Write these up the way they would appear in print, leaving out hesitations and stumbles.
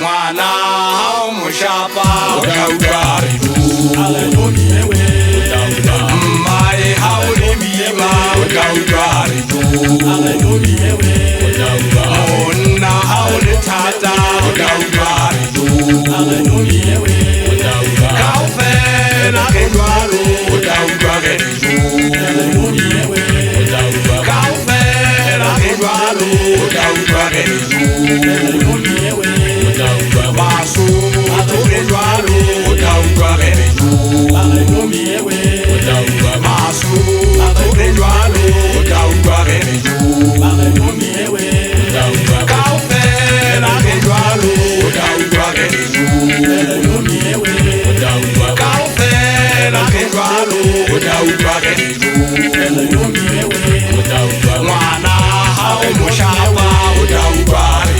ngwana hao moshapa o ka utlwa re mmae hao le bima o ka utlwa re monna hao le thata o ka utlwa re kaofela re jwalo o ka utlwa re kaofela re jwalo o ka utlwa re Basotho re jwalo o ka utlwa re Basotho re jwalo o ka utlwa re kaofela re jwalo o ka utlwa re kaofela re jwalo o ka utlwa re ngwana hao moshapa o ka utlwa re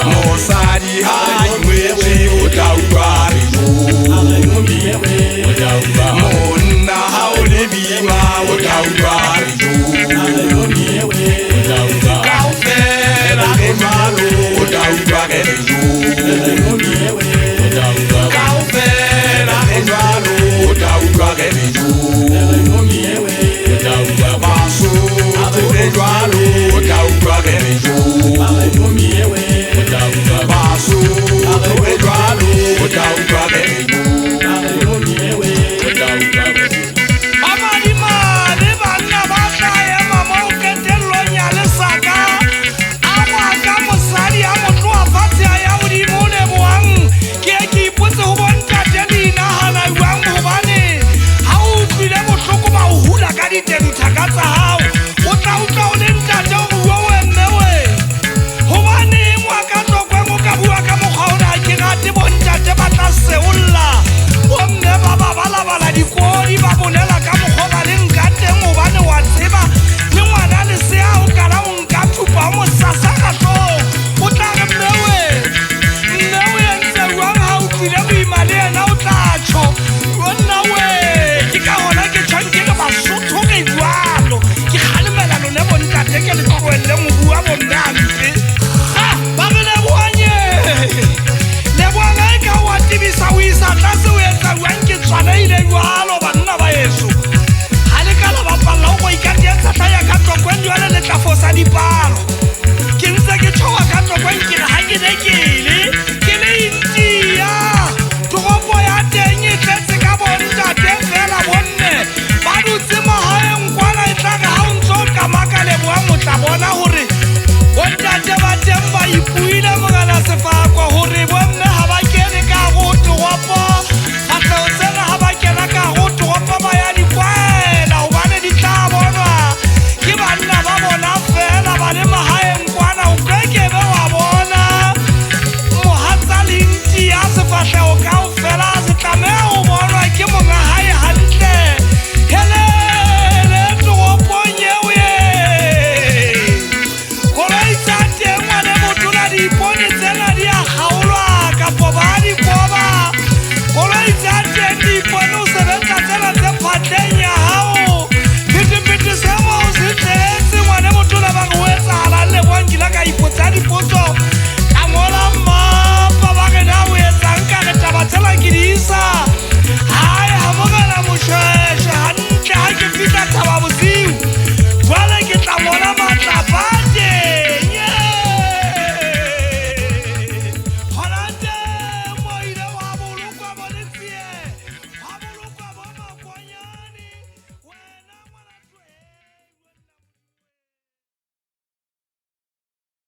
mosadi ha ingwetse o ka utlwa re monna ha o le bima o ka utlwa re kaofela re jwalo o ka utlwa re kaofela re jwalo o ka utlwa re Basotho re jwalo o ka utlwa re Basotho re jwalo o ka utlwa re Amadimane banna ba hlahema moo qetellong ya lesaka a ngwaka mosadi a motloa fatshe a ya hodimo lebohang ke ipotse ho bontate le inahana jwang hobane ha o utlwile bohloko ba o hula ka diteng